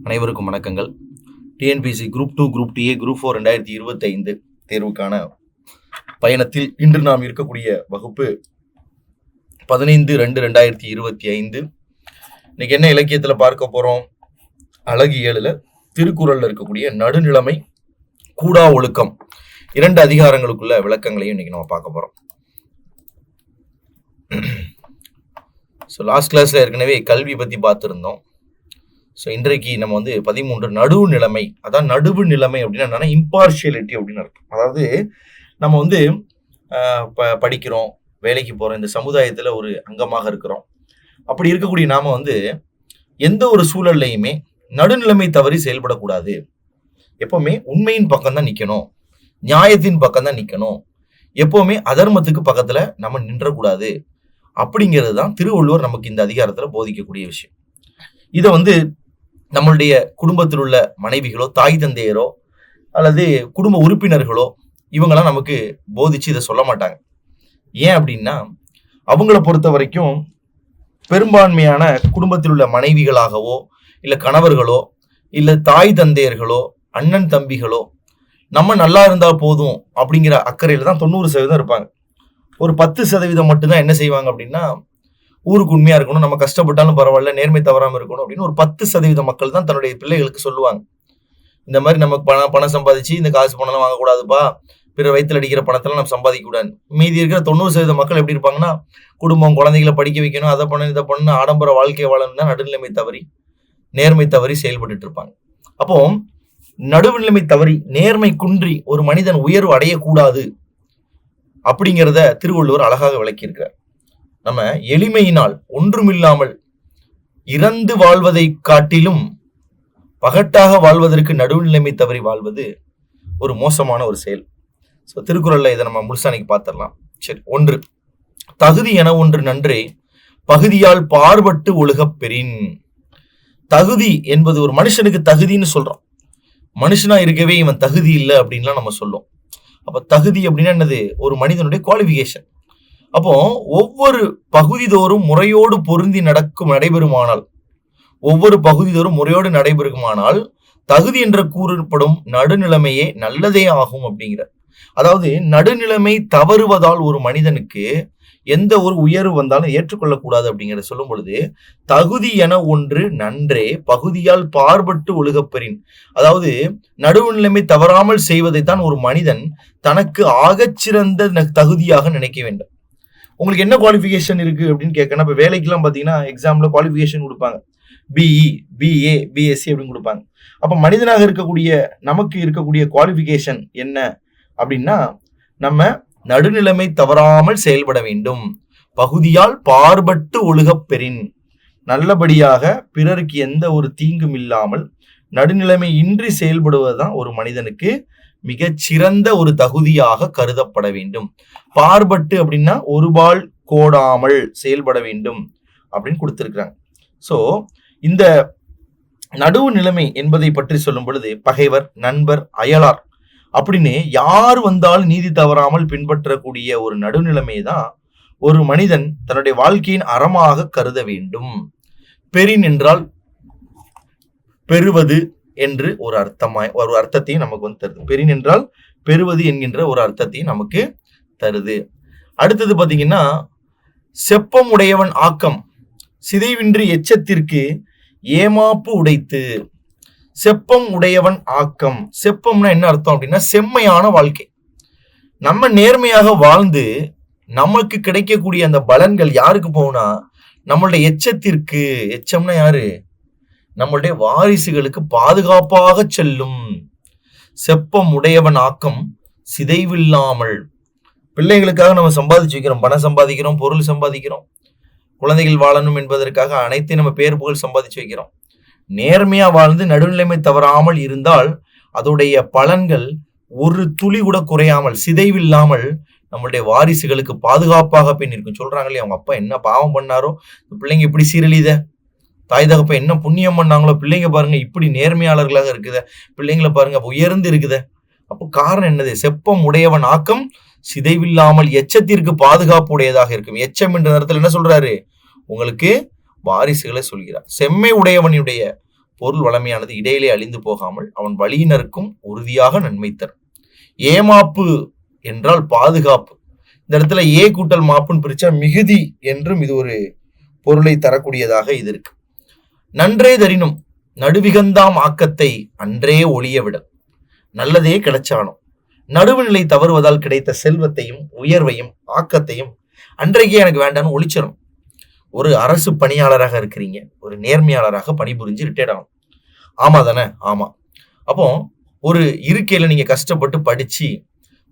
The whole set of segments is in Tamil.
அனைவருக்கும் வணக்கங்கள். டிஎன்பிஎஸ்சி குரூப் 2, குரூப் டிஏ, குரூப் 4 2025 தேர்வுக்கான பயணத்தில் இன்று நாம் இருக்கக்கூடிய வகுப்பு 15/2/2025. இன்னைக்கு என்ன இலக்கியத்தில் பார்க்க போறோம்? அழகு 7ல திருக்குறள்ல இருக்கக்கூடிய நடுநிலைமை, கூடா ஒழுக்கம் 2 அதிகாரங்களுக்குள்ள விளக்கங்களையும் இன்னைக்கு நம்ம பார்க்க போறோம். லாஸ்ட் கிளாஸ்ல ஏற்கனவே கல்வி பத்தி பார்த்துருந்தோம். ஸோ இன்றைக்கு நம்ம 13 நடுவு நிலைமை, அதான் நடுவு நிலைமை அப்படின்னா என்னன்னா இம்பார்ஷியலிட்டி அப்படின்னு அர்த்தம். அதாவது நம்ம படிக்கிறோம், வேலைக்கு போகிறோம், இந்த சமுதாயத்தில் ஒரு அங்கமாக இருக்கிறோம். அப்படி இருக்கக்கூடிய நாம எந்த ஒரு சூழல்லையுமே நடுநிலைமை தவறி செயல்படக்கூடாது. எப்பவுமே உண்மையின் பக்கம் தான் நிற்கணும், நியாயத்தின் பக்கம் தான் நிற்கணும், எப்பவுமே அதர்மத்துக்கு பக்கத்தில் நம்ம நின்றக்கூடாது. அப்படிங்கிறது தான் திருவள்ளுவர் நமக்கு இந்த அதிகாரத்தில் போதிக்கக்கூடிய விஷயம். இதை நம்மளுடைய குடும்பத்தில் உள்ள மனைவிகளோ, தாய் தந்தையரோ அல்லது குடும்ப உறுப்பினர்களோ இவங்கெல்லாம் நமக்கு போதிச்சு இதை சொல்ல மாட்டாங்க. ஏன் அப்படின்னா, அவங்கள பொறுத்த வரைக்கும் பெரும்பான்மையான குடும்பத்தில் உள்ள மனைவிகளாகவோ இல்லை கணவர்களோ இல்லை தாய் தந்தையர்களோ அண்ணன் தம்பிகளோ நம்ம நல்லா இருந்தா போதும் அப்படிங்கிற அக்கறையில் தான் 90% இருப்பாங்க. ஒரு 10% மட்டும்தான் என்ன செய்வாங்க அப்படின்னா, ஊருக்கு உண்மையா இருக்கணும், நம்ம கஷ்டப்பட்டாலும் பரவாயில்ல, நேர்மை தவறாம இருக்கணும் அப்படின்னு ஒரு 10% மக்கள் தான் தன்னுடைய பிள்ளைகளுக்கு சொல்லுவாங்க. இந்த மாதிரி நமக்கு பணம் சம்பாதிச்சு இந்த காசு பணம்லாம் வாங்கக்கூடாதுப்பா, பிற வயிற்றுல அடிக்கிற பணத்தெல்லாம் நம்ம சம்பாதிக்க கூடாது. மீதி இருக்கிற 90% மக்கள் எப்படி இருப்பாங்கன்னா, குடும்பம், குழந்தைகளை படிக்க வைக்கணும், அதை பண்ணணும், இதை பண்ணணும், ஆடம்பர வாழ்க்கையை வாழணும் தான் நடுநிலைமை தவறி, நேர்மை தவறி செயல்பட்டு இருப்பாங்க. அப்போ நடுநிலைமை தவறி நேர்மை குன்றி ஒரு மனிதன் உயர்வு அடையக்கூடாது அப்படிங்கிறத திருவள்ளுவர் அழகாக விளக்கியிருக்கிறார். நம்ம எளிமையினால் ஒன்றுமில்லாமல் இறந்து வாழ்வதை காட்டிலும் பகட்டாக வாழ்வதற்கு நடுநிலைமை தவறி வாழ்வது ஒரு மோசமான ஒரு செயல். திருக்குறள்ல இதை நம்ம முழுசா இன்னைக்கு பார்த்துடலாம். சரி, 1 தகுதி என ஒன்று நன்றே பகுதியால் பார்பட்டு ஒழுகப் பெறின். தகுதி என்பது ஒரு மனுஷனுக்கு தகுதின்னு சொல்றோம். மனுஷனா இருக்கவே இவன் தகுதி இல்லை அப்படின்லாம் நம்ம சொல்லுவோம். அப்ப தகுதி அப்படின்னா என்னது? ஒரு மனிதனுடைய குவாலிஃபிகேஷன். அப்போ ஒவ்வொரு பகுதிதோறும் முறையோடு பொருந்தி நடைபெறுமானால், ஒவ்வொரு பகுதிதோறும் முறையோடு நடைபெறுமானால் தகுதி என்று கூறப்படும் நடுநிலைமையே நல்லதே ஆகும் அப்படிங்கிற. அதாவது நடுநிலைமை தவறுவதால் ஒரு மனிதனுக்கு எந்த ஒரு உயர்வு வந்தாலும் ஏற்றுக்கொள்ளக்கூடாது அப்படிங்கிற சொல்லும் பொழுது, தகுதி என ஒன்று நன்றே பகுதியால் பார்பட்டு ஒழுகப்பெறின். அதாவது நடுநிலைமை தவறாமல் செய்வதைத்தான் ஒரு மனிதன் தனக்கு ஆகச்சிறந்த தகுதியாக நினைக்க வேண்டும். உங்களுக்கு என்ன குவாலிஃபிகேஷன் இருக்கு அப்படின்னு கேட்கணும். இப்போ வேலைக்கெல்லாம் பார்த்தீங்கன்னா எக்ஸாம்ல குவாலிஃபிகேஷன் கொடுப்பாங்க, பிஇ, பிஏ, பிஎஸ்சி அப்படின்னு கொடுப்பாங்க. அப்போ மனிதனாக இருக்கக்கூடிய நமக்கு இருக்கக்கூடிய குவாலிஃபிகேஷன் என்ன அப்படின்னா, நம்ம நடுநிலைமை தவறாமல் செயல்பட வேண்டும், பகுதியால் பார்பட்டு ஒழுகப் பெறின். நல்லபடியாக பிறருக்கு எந்த ஒரு தீங்கும் இல்லாமல் நடுநிலைமை இன்றி செயல்படுவதுதான் ஒரு மனிதனுக்கு மிகச்சிறந்த ஒரு தகுதியாக கருதப்பட வேண்டும். பார்பட்டு அப்படின்னா ஒருபால் கோடாமல் செயல்பட வேண்டும் அப்படின்னு கொடுத்திருக்கிறாங்க. ஸோ இந்த நடுவு நிலைமை என்பதை பற்றி சொல்லும் பொழுது, பகைவர், நண்பர், அயலார் அப்படின்னு யார் வந்தாலும் நீதி தவறாமல் பின்பற்றக்கூடிய ஒரு நடுநிலைமை தான் ஒரு மனிதன் தன்னுடைய வாழ்க்கையின் அறமாக கருத வேண்டும். பெறின் என்றால் பெறுவது என்று ஒரு அர்த்தத்தையும் நமக்கு தருது. பெறின் என்றால் பெறுவது என்கின்ற ஒரு அர்த்தத்தையும் நமக்கு தருது. அடுத்தது பாத்தீங்கன்னா, செப்பம் உடையவன் ஆக்கம் சிதைவின்றி எச்சத்திற்கு ஏமாப்பு உடைத்து. செப்பம் உடையவன் ஆக்கம், செப்பம்னா என்ன அர்த்தம் அப்படின்னா செம்மையான வாழ்க்கை. நம்ம நேர்மையாக வாழ்ந்து நமக்கு கிடைக்கக்கூடிய அந்த பலன்கள் யாருக்கு போகும்னா நம்மளுடைய எச்சத்திற்கு. எச்சம்னா யாரு? நம்மளுடைய வாரிசுகளுக்கு பாதுகாப்பாக செல்லும். செப்பம் உடையவன் ஆக்கம் சிதைவில்லாமல். பிள்ளைகளுக்காக நம்ம சம்பாதிச்சு வைக்கிறோம், பணம் சம்பாதிக்கிறோம், பொருள் சம்பாதிக்கிறோம், குழந்தைகள் வாழணும் என்பதற்காக அனைத்தையும் நம்ம பேர் புகழ் சம்பாதிச்சு வைக்கிறோம். நேர்மையா வாழ்ந்து நடுநிலைமை தவறாமல் இருந்தால் அதோடைய பலன்கள் ஒரு துளி கூட குறையாமல், சிதைவில்லாமல் நம்மளுடைய வாரிசுகளுக்கு பாதுகாப்பாக பின் இருக்கும். சொல்றாங்க இல்லையா, அவங்க அப்பா என்ன பாவம் பண்ணாரோ பிள்ளைங்க இப்படி சீரழித, தாய் தகப்ப என்ன புண்ணியம் பண்ணாங்களோ பிள்ளைங்க பாருங்க இப்படி நேர்மையாளர்களாக இருக்குத, பிள்ளைங்களை பாருங்க உயர்ந்து இருக்குத. அப்போ காரணம் என்னது? செப்பம் உடையவன் ஆக்கம் சிதைவில்லாமல் எச்சத்திற்கு பாதுகாப்பு உடையதாக இருக்கும். எச்சம் என்ற நேரத்தில் என்ன சொல்றாரு? உங்களுக்கு வாரிசுகளை சொல்கிறார். செம்மை உடையவனுடைய பொருள் வளமையானது இடையிலே அழிந்து போகாமல் அவன் வழியினருக்கும் உறுதியாக நன்மை தரும். ஏமாப்பு என்றால் பாதுகாப்பு. இந்த இடத்துல ஏ கூட்டல் மாப்புன்னு பிரிச்சா மிகுதி என்றும் இது ஒரு பொருளை தரக்கூடியதாக இது இருக்கு. நன்றே தரினும் நடுவிகந்தாம் ஆக்கத்தை அன்றே ஒளிய விடல். நல்லதே கிடைச்சாலும் நடுவுநிலை தவறுவதால் கிடைத்த செல்வத்தையும் உயர்வையும் ஆக்கத்தையும் அன்றைக்கே எனக்கு வேண்டாம்னு ஒழிச்சிடணும். ஒரு அரசு பணியாளராக இருக்கிறீங்க, ஒரு நேர்மையாளராக பணிபுரிஞ்சு ரிட்டையர்ட் ஆகணும். ஆமா தானே? ஆமா. அப்போ ஒரு இருக்கையில நீங்க கஷ்டப்பட்டு படிச்சு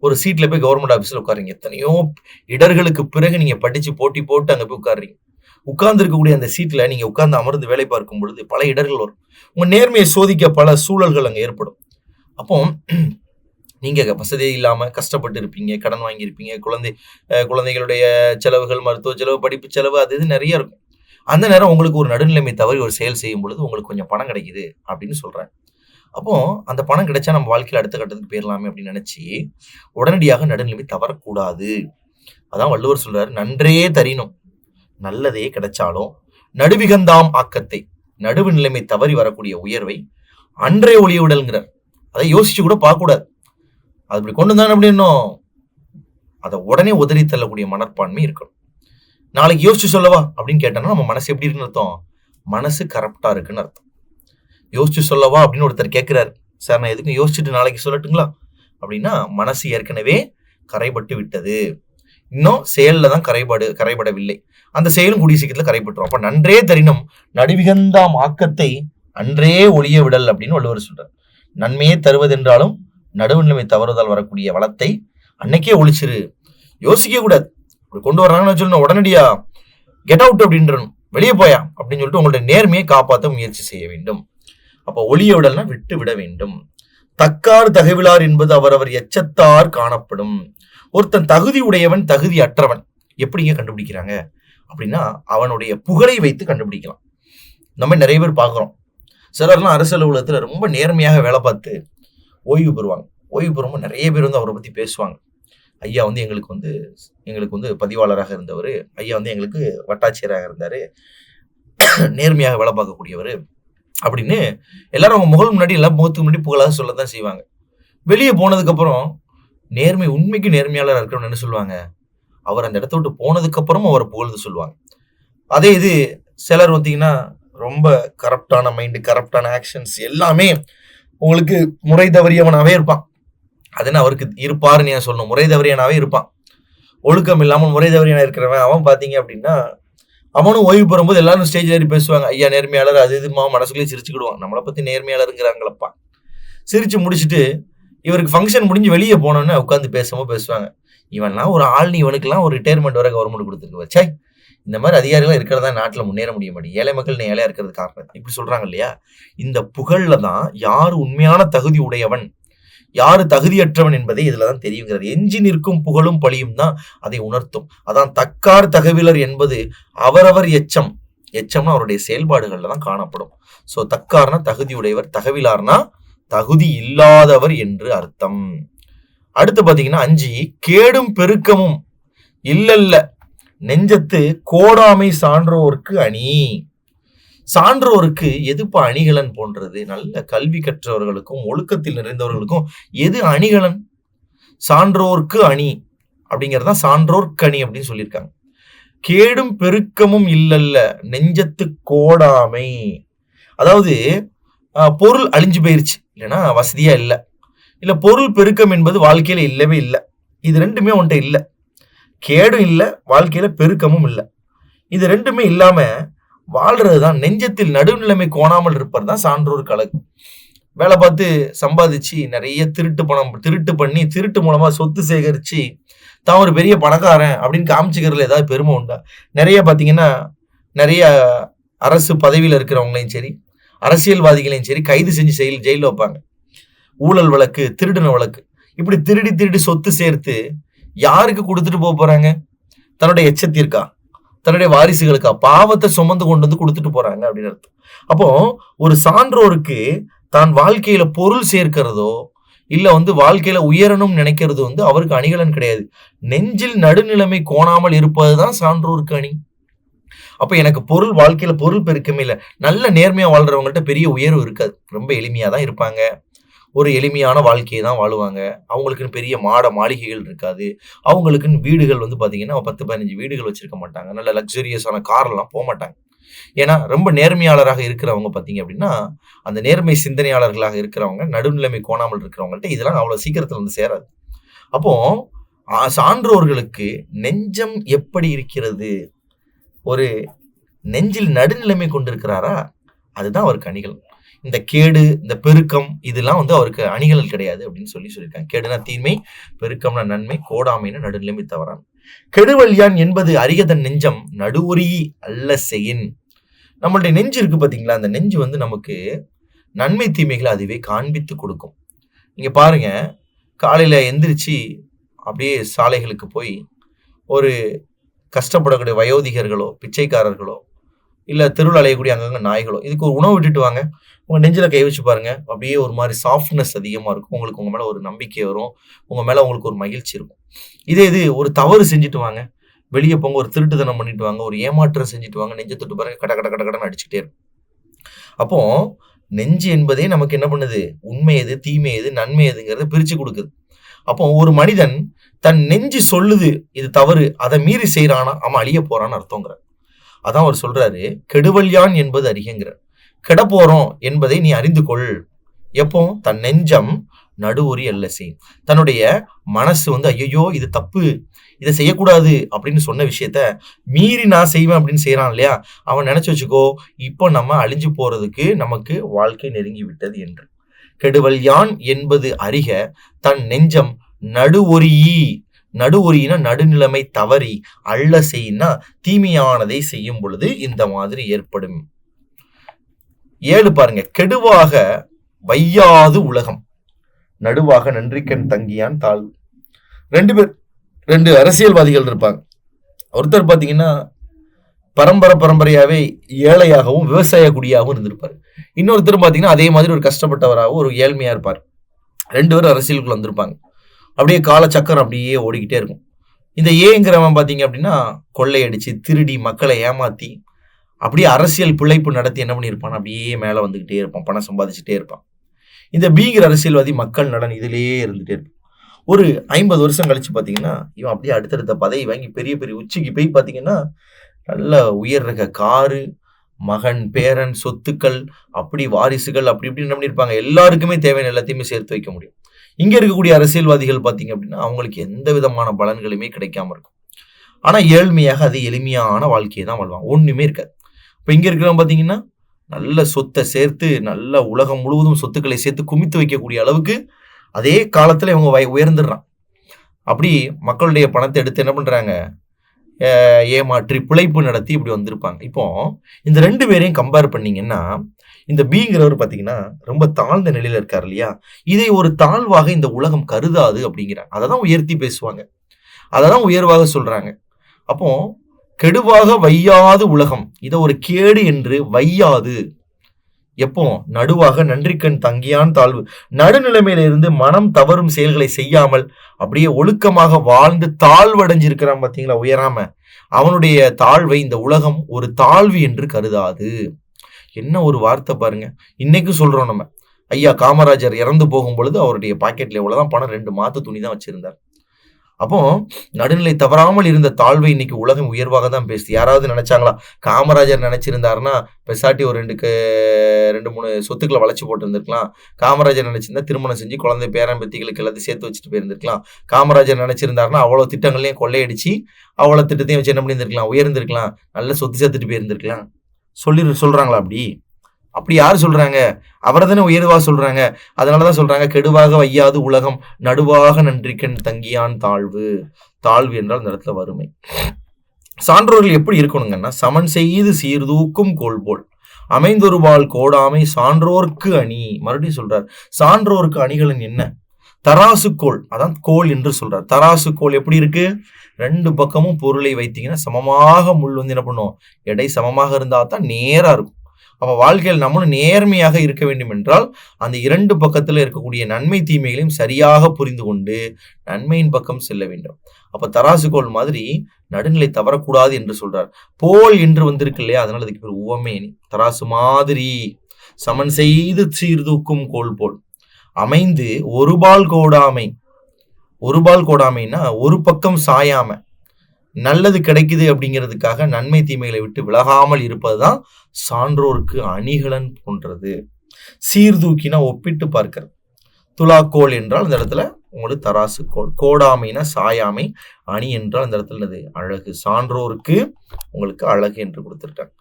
ஒரு சீட்ல போய் கவர்மெண்ட் ஆபீஸ்ல உட்காருங்க. எத்தனையோ இடர்களுக்கு பிறகு நீங்க படிச்சு போட்டி போட்டு அங்க போய் உட்காருறீங்க. உட்கார்ந்து இருக்கக்கூடிய அந்த சீட்ல நீங்க உட்கார்ந்து அமர்ந்து வேலை பார்க்கும் பொழுது பல இடர்கள் வரும். உங்க நேர்மையை சோதிக்க பல சூழல்கள் அங்க ஏற்படும். அப்போ நீங்க வசதியே இல்லாம கஷ்டப்பட்டு இருப்பீங்க, கடன் வாங்கியிருப்பீங்க, குழந்தைகளுடைய செலவுகள், மருத்துவ செலவு, படிப்பு செலவு, அது இது நிறைய இருக்கும். அந்த நேரம் உங்களுக்கு ஒரு நடுநிலைமை தவறி ஒரு செயல் செய்யும் பொழுது உங்களுக்கு கொஞ்சம் பணம் கிடைக்குது அப்படின்னு சொல்றேன். அப்போ அந்த பணம் கிடைச்சா நம்ம வாழ்க்கையில அடுத்த கட்டத்துக்கு போயிடலாமே அப்படின்னு நினைச்சு உடனடியாக நடுநிலைமை தவறக்கூடாது. அதான் வள்ளுவர் சொல்றாரு, நன்றே தரினும் நல்லதே கிடைச்சாலும் நடுவிகந்தாம் ஆக்கத்தை, நடுவு நிலைமை தவறி வரக்கூடிய உயர்வை அன்றே ஒளிய விடல்ங்கிறார். அதை யோசிச்சு கூட பார்க்க கூடாது. அது இப்படி கொண்டு வந்தானே அப்படின்னும் அதை உடனே உதறி தள்ளக்கூடிய மனப்பான்மை இருக்கணும். நாளைக்கு யோசிச்சு சொல்லவா அப்படின்னு கேட்டோம்னா நம்ம மனசு எப்படி இருக்குன்னு அர்த்தம்? மனசு கரெக்டா இருக்குன்னு அர்த்தம். யோசிச்சு சொல்லவா அப்படின்னு ஒருத்தர் கேட்கிறாரு, சார் நான் எதுக்கும் யோசிச்சுட்டு நாளைக்கு சொல்லட்டுங்களா அப்படின்னா மனசு ஏற்கனவே கரைபட்டு விட்டது, இன்னும் செயல்ல தான் கரைபடவில்லை. அந்த செயலும் கூடிய சீக்கிரத்துல கரைபட்டுரும். அப்ப நன்றே தரினும் நடுவிகந்தாம் ஆக்கத்தை அன்றே ஒளிய விடல் அப்படின்னு வள்ளுவர் சொல்றார். நன்மையே தருவதென்றாலும் நடுவுநிலைமை தவறுதல் வரக்கூடிய வளத்தை அன்னைக்கே ஒழிச்சிரு. யோசிக்க கூடாது. கொண்டு வர்றாங்கன்னு சொல்லணும் உடனடியா கெட் அவுட் அப்படின்றணும், வெளியே போயா அப்படின்னு சொல்லிட்டு உங்களுடைய நேர்மையை காப்பாற்ற முயற்சி செய்ய வேண்டும். அப்ப ஒளிய விடல்னா விட்டு விட வேண்டும். தக்கார் தகவிலார் என்பது அவரவர் எச்சத்தார் காணப்படும். ஒருத்தன் தகுதி உடையவன் தகுதி அற்றவன் எப்படிங்க கண்டுபிடிக்கிறாங்க அப்படின்னா அவனுடைய புகழை வைத்து கண்டுபிடிக்கலாம். நம்ம நிறைய பேர் பார்க்குறோம். சிலர்லாம் அரசு அலுவலகத்துல ரொம்ப நேர்மையாக வேலை பார்த்து ஓய்வு பெறுவாங்க. ஓய்வு பெறும்போது நிறைய பேர் வந்து அவரை பத்தி பேசுவாங்க. ஐயா வந்து எங்களுக்கு வந்து பதிவாளராக இருந்தவர், ஐயா வந்து எங்களுக்கு வட்டாட்சியராக இருந்தாரு, நேர்மையாக வேலை பார்க்கக்கூடியவர் அப்படின்னு எல்லாரும் அவங்க முகத்துக்கு முன்னாடி புகழாக சொல்லத்தான் செய்வாங்க. வெளியே போனதுக்கு அப்புறம் நேர்மை, உண்மைக்கு நேர்மையாளர் இருக்கிறவங்க என்ன சொல்லுவாங்க, அவர் அந்த இடத்த விட்டு போனதுக்கு அப்புறமும் அவரை புகழ்ந்து சொல்லுவாங்க. அதே இது சிலர் பார்த்தீங்கன்னா ரொம்ப கரப்டான மைண்டு, கரப்டான ஆக்ஷன்ஸ் எல்லாமே உங்களுக்கு முறை தவறியவனாவே இருப்பான். அதுன்னு அவருக்கு இருப்பாருன்னு ஏன் சொல்லணும், முறை தவறியனாவே இருப்பான். ஒழுக்கம் இல்லாமல் முறை தவறியனா இருக்கிறவன் அவன் பார்த்தீங்க அப்படின்னா அவனும் ஓய்வு பெறும்போது எல்லாரும் ஸ்டேஜ் ஏறி பேசுவாங்க, ஐயா நேர்மையாளர், அது இதுமா மனசுக்குள்ளேயே சிரிச்சுக்கிடுவான். நம்மளை பத்தி நேர்மையாளருங்கிறாங்களப்பா. சிரிச்சு முடிச்சுட்டு இவருக்கு ஃபங்க்ஷன் முடிஞ்சு வெளியே போனோன்னு உட்காந்து பேசுவாங்க. இவன்லாம் ஒரு ஆள், இவனுக்குலாம் ஒரு ரிட்டையர்மெண்ட் வரை கவர்மெண்ட் கொடுத்துருக்கு வச்சா, இந்த மாதிரி அதிகாரிகள் இருக்கிறதா நாட்டில் முன்னேற முடிய மாட்டேங்குது, ஏழை மக்கள் ஏழையா இருக்கிறது காரணம் இப்படி சொல்றாங்க இல்லையா. இந்த புகழ்ல தான் யார் உண்மையான தகுதி உடையவன், யாரு தகுதியற்றவன் என்பதை இதுலதான் தெரியுங்கிறார். எஞ்சி நிற்கும் புகழும் பழியும் தான் அதை உணர்த்தும். அதான் தக்கார் தகவிலர் என்பது அவரவர் எச்சம்னா அவருடைய செயல்பாடுகள்ல தான் காணப்படும். சோ தக்கார்னா தகுதியுடையவர், தகவிலார்னா தகுதி இல்லாதவர் என்று அர்த்தம். அடுத்து பாத்தீங்கன்னா 5 கேடும் பெருக்கமும் இல்லல்ல நெஞ்சத்து கோடாமை சான்றோர்க்கு அணி. சான்றோருக்கு எதுப்பா அணிகலன் போன்றது? நல்ல கல்வி கற்றவர்களுக்கும் ஒழுக்கத்தில் நிறைந்தவர்களுக்கும் எது அணிகலன்? சான்றோர்க்கு அணி அப்படிங்கறதான் சான்றோர்க்கு அணி அப்படின்னு சொல்லியிருக்காங்க. கேடும் பெருக்கமும் இல்லல்ல நெஞ்சத்து கோடாமை, அதாவது பொருள் அழிஞ்சு போயிருச்சு, இல்லைன்னா வசதியா இல்ல பொருள் பெருக்கம் என்பது வாழ்க்கையில இல்லவே இல்லை. இது ரெண்டுமே உன்ட்ட இல்லை. கேடும் இல்லை, வாழ்க்கையில பெருக்கமும் இல்லை. இது ரெண்டுமே இல்லாம வாழ்றதுதான். நெஞ்சத்தில் நடுநிலைமை கோணாமல் இருப்பது தான் சான்றோர் கழகு. வேலை பார்த்து சம்பாதிச்சு நிறைய திருட்டு பண்ணி திருட்டு மூலமா சொத்து சேகரிச்சு தான் ஒரு பெரிய பணக்காரன் அப்படின்னு காமிச்சுக்கிறதுல ஏதாவது பெருமை உண்டா? நிறைய பாத்தீங்கன்னா நிறைய அரசு பதவியில இருக்கிறவங்களையும் சரி அரசியல்வாதிகளையும் சரி கைது செஞ்சு ஜெயில வைப்பாங்க. ஊழல் வழக்கு, திருடின வழக்கு, இப்படி திருடி சொத்து சேர்த்து யாருக்கு கொடுத்துட்டு போறாங்க? தன்னுடைய எச்சத்திற்கா, தன்னுடைய வாரிசுகளுக்கா? பாவத்தை சுமந்து கொண்டு வந்து கொடுத்துட்டு போறாங்க அப்படின்னு அர்த்தம். அப்போ ஒரு சான்றோருக்கு தான் வாழ்க்கையில பொருள் சேர்க்கிறதோ இல்ல வாழ்க்கையில உயரணும் நினைக்கிறது அவருக்கு அணிகலன் கிடையாது. நெஞ்சில் நடுநிலைமை கோணாமல் இருப்பதுதான் சான்றோருக்கு அணி. அப்ப எனக்கு வாழ்க்கையில பொருள் பெருக்கமே இல்ல. நல்ல நேர்மையா வாழ்றவங்கள்ட்ட பெரிய உயர்வு இருக்காது. ரொம்ப எளிமையா தான் இருப்பாங்க. ஒரு எளிமையான வாழ்க்கைய தான் வாழுவாங்க. அவங்களுக்குன்னு பெரிய மாளிகைகள் இருக்காது. அவங்களுக்குன்னு வீடுகள் வந்து பார்த்தீங்கன்னா, 10, 15 வீடுகள் வச்சிருக்க மாட்டாங்க. நல்ல லக்ஸூரியஸான கார்லாம் போமாட்டாங்க. ஏன்னா, ரொம்ப நேர்மையாளராக இருக்கிறவங்க பார்த்தீங்க அப்படின்னா, அந்த நேர்மை சிந்தனையாளர்களாக இருக்கிறவங்க, நடுநிலைமை கோணாமல் இருக்கிறவங்கள்ட்ட இதெல்லாம் அவ்வளோ சீக்கிரத்தில வந்து சேராது. அப்போ சான்றோர்களுக்கு நெஞ்சம் எப்படி இருக்கிறது? ஒரு நெஞ்சில் நடுநிலைமை கொண்டிருக்கிறாரா? அதுதான் அவருக்கு அணிகலன். இந்த கேடு, இந்த பெருக்கம் இதெல்லாம் வந்து அவருக்கு அணிகலன் கிடையாது அப்படின்னு சொல்லியிருக்காங்க. கேடுனா தீமை, பெருக்கம்னா நன்மை, கோடாமைன்னா நடுநிலைமை தவறான். கெடுவல்யான் என்பது அரியதன் நெஞ்சம் நடுவொரி அல்ல செயின். நம்மளுடைய நெஞ்சு இருக்கு பார்த்தீங்களா? அந்த நெஞ்சு வந்து நமக்கு நன்மை தீமைகளை அதுவே காண்பித்து கொடுக்கும். நீங்க பாருங்க, காலையில எந்திரிச்சு அப்படியே சாலைகளுக்கு போய் ஒரு கஷ்டப்படக்கூடிய வயோதிகர்களோ, பிச்சைக்காரர்களோ, இல்ல தெருவுல அலையக்கூடிய அங்கங்க நாய்களோ, இதுக்கு ஒரு உணவு விட்டுட்டு வாங்க. உங்க நெஞ்சில கை வச்சு பாருங்க. அப்படியே ஒரு மாரி சாஃப்ட்னஸ் அதிகமா இருக்கும். உங்களுக்கு உங்க மேல ஒரு நம்பிக்கை வரும். உங்க மேல உங்களுக்கு ஒரு மகிழ்ச்சி இருக்கும். இது ஒரு தவறு செஞ்சுட்டு வாங்க. வெளிய போங்க, ஒரு திருட்டுத்தனம் பண்ணிட்டு வாங்க, ஒரு ஏமாற்றம் செஞ்சுட்டு வாங்க. நெஞ்ச தொட்டு பாருங்க, கட கட கட கடன்னு அடிச்சுக்கிட்டே இருக்கும். அப்போ நெஞ்சு என்பதே நமக்கு என்ன பண்ணுது? உண்மை எது, தீமை எது, நன்மை எதுங்கிறத பிரிச்சு குடுக்குது. அப்போ ஒரு மனிதன் தன் நெஞ்சு சொல்லுது இது தவறு, அதை மீறி செய்யறானா அவன் அழிய போறான்னு அர்த்தங்கிறார். அதான் அவர் சொல்றாரு, கெடுவல்யான் என்பது அறிகங்கிறார். கெட போறோம் என்பதை நீ அறிந்து கொள். எப்போ? தன் நெஞ்சம் நடுவுரி அல்ல செய். தன்னுடைய மனசு வந்து ஐயோ இது தப்பு, இதை செய்யக்கூடாது அப்படின்னு சொன்ன விஷயத்த மீறி நான் செய்வேன் அப்படின்னு செய்யறான் இல்லையா? அவன் நினைச்சு வச்சுக்கோ, இப்போ நம்ம அழிஞ்சு போறதுக்கு நமக்கு வாழ்க்கை நெருங்கி விட்டது என்று. கெடுவல்யான் என்பது அறிக தன் நெஞ்சம் நடுவொரியினா நடுநிலைமை தவறி அல்ல செய்யினா தீமையானதை செய்யும் பொழுது இந்த மாதிரி ஏற்படும். 7 பாருங்க, கெடுவாக வையாது உலகம் நடுவாக நன்றிக்கண் தங்கியான் தாழ்வு. 2 அரசியல்வாதிகள் இருப்பாங்க. ஒருத்தர் பாத்தீங்கன்னா பரம்பரையாவே ஏழையாகவும் விவசாய குடியாகவும் இருந்திருப்பாரு. இன்னொருத்தர் பாத்தீங்கன்னா அதே மாதிரி ஒரு கஷ்டப்பட்டவராகவும் ஒரு ஏழ்மையா இருப்பார். 2 பேரும் அரசியலுக்குள்ள வந்திருப்பாங்க. அப்படியே காலச்சக்கரம் அப்படியே ஓடிக்கிட்டே இருக்கும். இந்த ஏங்கிறவன் பாத்தீங்க அப்படின்னா கொள்ளையடிச்சு திருடி மக்களை ஏமாத்தி அப்படியே அரசியல் பிழைப்பு நடத்தி என்ன பண்ணியிருப்பான், அப்படியே மேல வந்துகிட்டே இருப்பான், பணம் சம்பாதிச்சுட்டே இருப்பான். இந்த பிங்கிற அரசியல்வாதி மக்கள் நலன் இதிலேயே இருந்துட்டே இருப்பான். ஒரு 50 வருஷம் கழிச்சு பாத்தீங்கன்னா இவன் அப்படியே அடுத்தடுத்த பதவி வாங்கி பெரிய பெரிய உச்சிக்கு போய் பாத்தீங்கன்னா நல்ல உயர் ரக காரு, மகன், பேரன், சொத்துக்கள், அப்படி வாரிசுகள், அப்படி இப்படி என்ன பண்ணியிருப்பாங்க. எல்லாருக்குமே தேவையான எல்லாத்தையுமே சேர்த்து வைக்க முடியும். இங்க இருக்கக்கூடிய அரசியல்வாதிகள் பாத்தீங்க அப்படின்னா அவங்களுக்கு எந்த விதமான பலன்களுமே கிடைக்காம இருக்கும். ஆனா ஏழ்மையாக அது எளிமையான வாழ்க்கையை தான் வாழ்வாங்க. ஒண்ணுமே இருக்காது. இப்ப இங்க இருக்கிறவங்க பாத்தீங்கன்னா நல்ல சொத்தை சேர்த்து நல்ல உலகம் முழுவதும் சொத்துக்களை சேர்த்து குமித்து வைக்கக்கூடிய அளவுக்கு அதே காலத்துல இவங்க உயர்ந்துடுறான். அப்படி மக்களுடைய பணத்தை எடுத்து என்ன பண்றாங்க, ஏமாற்றி பிழைப்பு நடத்தி இப்படி வந்திருப்பாங்க. இப்போ இந்த 2 பேரையும் கம்பேர் பண்ணீங்கன்னா இந்த பிங்கிறவர் பாத்தீங்கன்னா ரொம்ப தாழ்ந்த நிலையில இருக்காரு இல்லையா? இதை ஒரு தாழ்வாக இந்த உலகம் கருதாது அப்படிங்கிறாங்க. அதை தான் உயர்த்தி பேசுவாங்க, அதை தான் உயர்வாக சொல்றாங்க. அப்போ கெடுவாக வையாது உலகம், இதை ஒரு கேடு என்று வையாது. எப்போ? நடுவாக நன்றிக்கண் தங்கியான் தாழ்வு. நடுநிலைமையில இருந்து மனம் தவறும் செயல்களை செய்யாமல் அப்படியே ஒழுக்கமாக வாழ்ந்து தாழ்வடைஞ்சிருக்கிறான் பாத்தீங்களா, உயராம. அவனுடைய தாழ்வை இந்த உலகம் ஒரு தாழ்வு என்று கருதாது. என்ன ஒரு வார்த்தை பாருங்க. இன்னைக்கு சொல்றோம் நம்ம. ஐயா காமராஜர் இறந்து போகும் பொழுது அவருடைய பாக்கெட்ல எவ்வளவுதான் பணம், 2 மாத்து துணி தான் வச்சிருந்தார். அப்போ நடுநிலை தவறாமல் இருந்த தாழ்வை இன்னைக்கு உலகம் உயர்வாக தான் பேசுது. யாராவது நினைச்சாங்களா? காமராஜர் நினைச்சிருந்தாருன்னா பெசாட்டி ஒரு 2-3 சொத்துக்களை வளைச்சு போட்டு இருந்திருக்கலாம். காமராஜர் நினைச்சிருந்தா திருமணம் செஞ்சு குழந்தை பேரன் பேத்திகளுக்கு எல்லாத்தையும் சேர்த்து வச்சுட்டு போயிருந்திருக்கலாம். காமராஜர் நினைச்சிருந்தாருன்னா அவ்வளவு திட்டங்களையும் கொள்ளையடிச்சு அவ்வளவு திட்டத்தையும் வச்சு என்ன பண்ணியிருந்திருக்கலாம், உயர்ந்திருக்கலாம், நல்ல சொத்து சேர்த்துட்டு போயிருந்திருக்கலாம். சொல்றாங்களா? அப்படி யாரு சொல்றாங்க? அவரை தானே உயர்வா சொல்றாங்க. அதனாலதான் சொல்றாங்க, கெடுவாக வையாது உலகம் நடுவாக நன்றிக்கண் தங்கியான் தாழ்வு. தாழ்வு என்றால் இந்த இடத்துல வறுமை. சான்றோர்கள் எப்படி இருக்கணுங்கன்னா, சமன் செய்து சீர்தூக்கும் கோல் போல் அமைந்தொருபால் கோடாமை சான்றோர்க்கு அணி. மறுபடியும் சொல்றார், சான்றோருக்கு அணிகளின் என்ன? தராசு கோல், அதான் கோல் என்று சொல்றார். தராசு கோல் எப்படி இருக்கு? 2 பக்கமும் பொருளை வைத்தீங்கன்னா சமமாக முள் வந்து என்ன பண்ணும், எடை சமமாக இருந்தா தான் நேரா இருக்கும். அப்ப வாழ்க்கையில் நம்மளும் நேர்மையாக இருக்க வேண்டும் என்றால் அந்த 2 பக்கத்துல இருக்கக்கூடிய நன்மை தீமைகளையும் சரியாக புரிந்து கொண்டு நன்மையின் பக்கம் செல்ல வேண்டும். அப்ப தராசுகோல் மாதிரி நடுநிலை தவறக்கூடாது என்று சொல்றார். போல் என்று வந்திருக்கு இல்லையா, அதனால அதுக்கு பேர் உவமேனி. தராசு மாதிரி சமன் செய்து சீர்தூக்கும் கோல் போல் அமைந்து ஒருபால் கோடாமை. ஒருபால் கோடாமைன்னா ஒரு பக்கம் சாயாம நல்லது கிடைக்குது அப்படிங்கிறதுக்காக நன்மை தீமைகளை விட்டு விலகாமல் இருப்பதுதான் சான்றோருக்கு அணிகலன் போன்றது. சீர்தூக்கினா ஒப்பிட்டு பார்க்கிறது. துலாக்கோல் என்றால் இந்த இடத்துல உங்களுக்கு தராசு கோல், கோடாமைனா சாயாமை, அணி என்றால் இந்த இடத்துல அழகு, சான்றோருக்கு உங்களுக்கு அழகு என்று கொடுத்திருக்காங்க.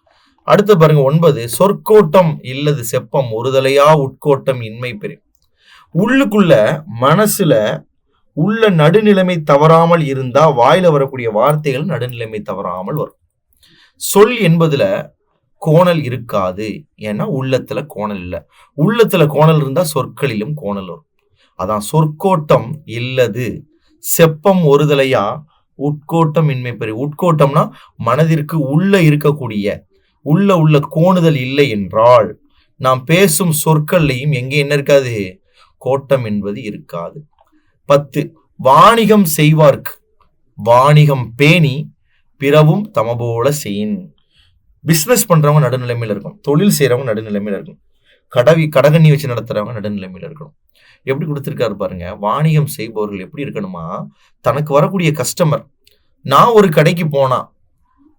அடுத்து பாருங்க 9, சொற்கோட்டம் இல்லது செப்பம் ஒருதலையா உட்கோட்டம் இன்மை பெரு. உள்ளுக்குள்ள மனசுல உள்ள நடுநிலைமை தவறாமல் இருந்தா வாயில வரக்கூடிய வார்த்தைகள் நடுநிலைமை தவறாமல் வரும். சொல் என்பதுல கோணல் இருக்காது, ஏன்னா உள்ளத்துல கோணல் இல்லை. உள்ளத்துல கோணல் இருந்தா சொற்களிலும் கோணல் வரும். அதான் சொற்கோட்டம் இல்லது செப்பம் ஒருதலையா உட்கோட்டம் இன்மை பெரு. உட்கோட்டம்னா மனதிற்கு உள்ள இருக்கக்கூடிய உள்ள கோணுதல் இல்லை என்றால் நாம் பேசும் சொற்கள்லையும் எங்கே என்ன இருக்காது, கோட்டம் என்பது இருக்காது. 10, வாணிகம் செய்வார்க்கு வாணிகம் பேணி பிறவும் தமபோல செயின். பிசினஸ் பண்றவங்க நடுநிலைமையில இருக்கும், தொழில் செய்யறவங்க நடுநிலைமையில இருக்கும், கடகண்ணி வச்சு நடத்துறவங்க நடுநிலைமையில இருக்கணும். எப்படி கொடுத்திருக்காரு பாருங்க. வாணிகம் செய்பவர்கள் எப்படி இருக்கணுமா, தனக்கு வரக்கூடிய கஸ்டமர், நான் ஒரு கடைக்கு போனா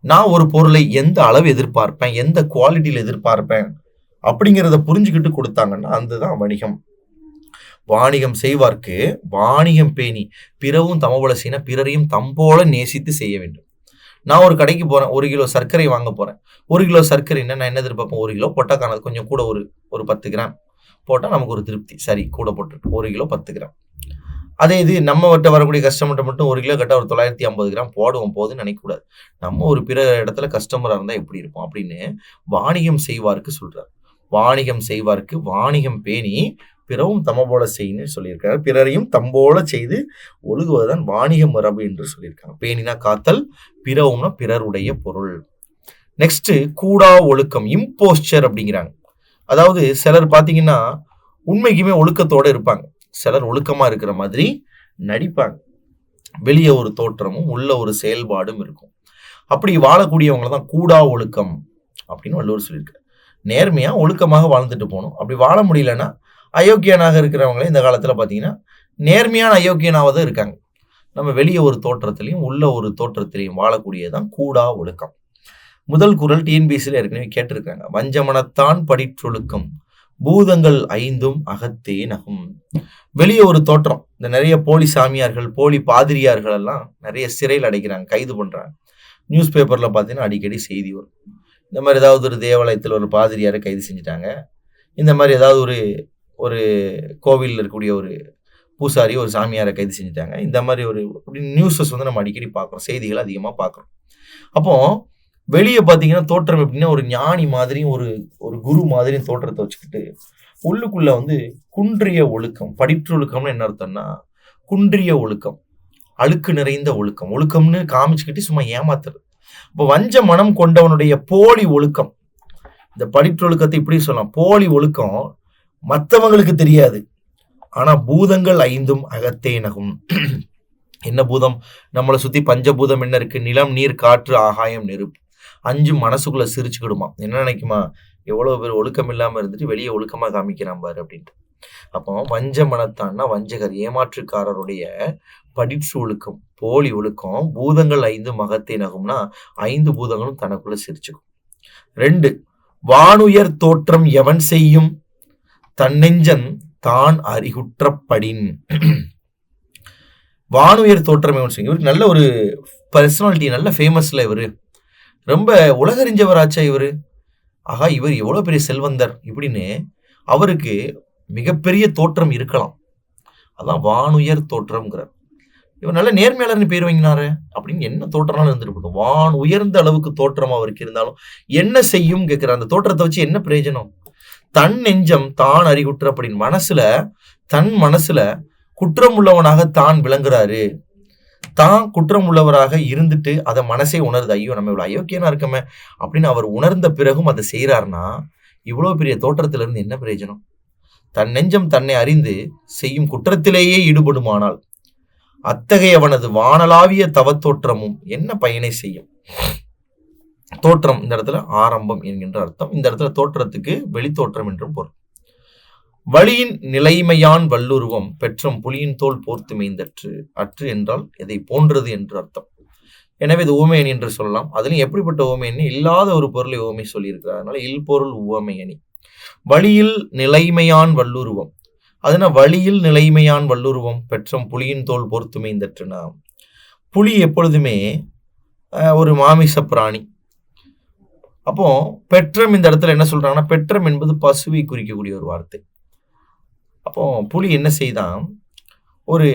நான் ஒரு பொருளை எந்த அளவு எதிர்பார்ப்பேன், எந்த குவாலிட்டியில எதிர்பார்ப்பேன் அப்படிங்கிறத புரிஞ்சுக்கிட்டு கொடுத்தாங்கன்னா அதுதான் வணிகம். வாணிகம் செய்வார்க்கு வாணிகம் பேணி பிறவும் தமபோல செய்யின, பிறரையும் தம்போல நேசித்து செய்ய வேண்டும். நான் ஒரு கடைக்கு போறேன், 1 கிலோ சர்க்கரை வாங்க போறேன். 1 கிலோ சர்க்கரைன்னா நான் என்ன எதிர்பார்ப்பேன், 1 கிலோ போட்டா காணது, கொஞ்சம் கூட ஒரு 10 கிராம் போட்டா நமக்கு ஒரு திருப்தி, சரி கூட போட்டு 1 கிலோ 10 கிராம். அதே இது நம்ம கிட்ட வரக்கூடிய கஸ்டமர்கிட்ட மட்டும் 1 கிலோ கட்டா ஒரு 950 கிராம் போடுவோம் போதுன்னு நினைக்கக்கூடாது. நம்ம ஒரு பிற இடத்துல கஸ்டமரா இருந்தா எப்படி இருப்போம் அப்படின்னு வாணிகம் செய்வார்க்கு சொல்றார். வாணிகம் செய்வார்க்கு வாணிகம் பேணி பிறவும் தமபோல செய்யின்னு சொல்லியிருக்காரு. பிறரையும் தம்போல செய்து ஒழுகுவதுதான் வாணிக மரபு என்று சொல்லியிருக்காங்க. பேணினா காத்தல், பிறவும்னா பிறருடைய பொருள். நெக்ஸ்ட் கூடா ஒழுக்கம், இம்போஸ்டர் அப்படிங்கிறாங்க. அதாவது சிலர் பார்த்தீங்கன்னா உண்மைக்குமே ஒழுக்கத்தோட இருப்பாங்க, சிலர் ஒழுக்கமா இருக்கிற மாதிரி நடிப்பாங்க. வெளியே ஒரு தோற்றமும் உள்ள ஒரு செயல்பாடும் இருக்கும். அப்படி வாழக்கூடியவங்களை தான் கூடா ஒழுக்கம் அப்படின்னு வள்ளுவர் சொல்லியிருக்காரு. நேர்மையா ஒழுக்கமாக வாழ்ந்துட்டு போகணும். அப்படி வாழ முடியலன்னா அயோக்கியனாக இருக்கிறவங்களே இந்த காலத்துல பாத்தீங்கன்னா நேர்மையான அயோக்கியனாவது இருக்காங்க. நம்ம வெளியே ஒரு தோற்றத்திலையும் உள்ள ஒரு தோற்றத்திலையும் வாழக்கூடியதான் கூடா ஒழுக்கம். முதல் குறள் டிஎன்பிஎஸ்சில ஏற்கனவே கேட்டிருக்காங்க. வஞ்சமனத்தான் படிற்றொழுக்கம் பூதங்கள் 5 அகத்தே நகும். வெளியே ஒரு தோற்றம், இந்த நிறைய போலி சாமியார்கள் போலி பாதிரியார்கள் எல்லாம் நிறைய சிறையில் அடைக்கிறாங்க, கைது பண்றாங்க. நியூஸ் பேப்பர்ல பாத்தீங்கன்னா அடிக்கடி செய்தி வரும். இந்த மாதிரி ஏதாவது ஒரு தேவாலயத்தில் ஒரு பாதிரியாரை கைது செஞ்சுட்டாங்க, இந்த மாதிரி ஏதாவது ஒரு கோவிலில் இருக்கக்கூடிய ஒரு பூசாரி ஒரு சாமியாரை கைது செஞ்சுட்டாங்க, இந்த மாதிரி ஒரு நியூஸஸ் வந்து நம்ம அடிக்கடி பார்க்குறோம், செய்திகள் அதிகமாக பார்க்குறோம். அப்போ வெளியே பார்த்தீங்கன்னா தோற்றம் எப்படின்னா ஒரு ஞானி மாதிரியும் ஒரு குரு மாதிரியும் தோற்றத்தை வச்சுக்கிட்டு உள்ளுக்குள்ள வந்து குன்றிய ஒழுக்கம். படிற்றொழுக்கம்னு என்ன அர்த்தம்னா குன்றிய ஒழுக்கம், அழுக்கு நிறைந்த ஒழுக்கம். ஒழுக்கம்னு காமிச்சுக்கிட்டு சும்மா ஏமாத்துறது. இப்போ வஞ்ச மனம் கொண்டவனுடைய போலி ஒழுக்கம், இந்த படிற்றொழுக்கத்தை இப்படி சொல்லலாம், போலி ஒழுக்கம் மற்றவங்களுக்கு தெரியாது, ஆனா பூதங்கள் 5 அகத்தே நகும். என்ன பூதம்? நம்மளை சுத்தி பஞ்சபூதம் என்ன இருக்கு? நிலம், நீர், காற்று, ஆகாயம், நெருப்பு. 5 மனசுக்குள்ள சிரிச்சுக்கிடுமா. என்ன நினைக்குமா, எவ்வளவு பேர் ஒழுக்கம் இல்லாம இருந்துட்டு வெளியே ஒழுக்கமா காமிக்கிறான் பாரு அப்படின்ட்டு. அப்போ வஞ்ச மனத்தான்னா வஞ்சகர், ஏமாற்றுக்காரருடைய படிற்று ஒழுக்கம், போலி ஒழுக்கம். பூதங்கள் 5 அகத்தே நகும்னா 5 பூதங்களும் தனக்குள்ள சிரிச்சுக்கும். 2, வானுயர் தோற்றம் எவன் செய்யும் தன்னெஞ்சன் தான் அறிகுற்றப்படின். வானுயர் தோற்றம் எவன் செய்யும். இவருக்கு நல்ல ஒரு பர்சனாலிட்டி, நல்ல ஃபேமஸ்ல இவரு, ரொம்ப உலகறிஞ்சவராச்சா இவரு, ஆகா இவர் எவ்வளவு பெரிய செல்வந்தர் இப்படின்னு அவருக்கு மிகப்பெரிய தோற்றம் இருக்கலாம். அதான் வானுயர் தோற்றம்ங்கிறார். இவர் நல்ல நேர்மையாளர்னு பேர் வாங்கினாரு அப்படின்னு என்ன தோற்றம்னாலும் இருந்துட்டு போட்டோம். வான் உயர்ந்த அளவுக்கு தோற்றம் அவருக்கு இருந்தாலும் என்ன செய்யும் கேட்கிற, அந்த தோற்றத்தை வச்சு என்ன பிரயோஜனம்? தன் நெஞ்சம் தான் அறிகுற்றப்படின், மனசுல தன் மனசுல குற்றம் உள்ளவனாக தான் விளங்குறாரு, தான் குற்றம் உள்ளவராக இருந்துட்டு அதை மனசே உணருது, ஐயோ நம்ம இவ்வளவு அயோக்கியனா இருக்கமே அப்படின்னு அவர் உணர்ந்த பிறகும் அதை செய்யறாருன்னா இவ்வளவு பெரிய தோற்றத்திலிருந்து என்ன பிரயோஜனம்? தன் நெஞ்சம் தன்னை அறிந்து செய்யும் குற்றத்திலேயே ஈடுபடுமானால் அத்தகையவனது வானளாவிய தவத்தோற்றமும் என்ன பயனை செய்யும்? தோற்றம் இந்த இடத்துல ஆரம்பம் என்கின்ற அர்த்தம். இந்த இடத்துல தோற்றத்துக்கு வெளித்தோற்றம் என்றும் பொருள். வழியின் நிலைமையான் வல்லுருவம் பெற்றம் புலியின் தோல் போர்த்து மேய்ந்தற்று. அற்று என்றால் எதை போன்றது என்று அர்த்தம். எனவே இது உவமையணி என்று சொல்லலாம். அதுலயும் எப்படிப்பட்ட உவமையணி? இல்லாத ஒரு பொருளை உவமை சொல்லியிருக்கிறார். அதனால இல்பொருள் உவமையணி. வழியில் நிலைமையான் வல்லுருவம், அதுனா வழியில் நிலைமையான் வல்லுருவம் பெற்றம் புலியின் தோல் பொறுத்து மேய்ந்தற்றுனா, புலி எப்பொழுதுமே ஒரு மாமிச பிராணி. அப்போ பெற்றம் இந்த இடத்துல என்ன சொல்றாங்கன்னா, பெற்றம் என்பது பசுவை குறிக்கக்கூடிய ஒரு வார்த்தை. அப்போ புலி என்ன செய்தான், ஒரு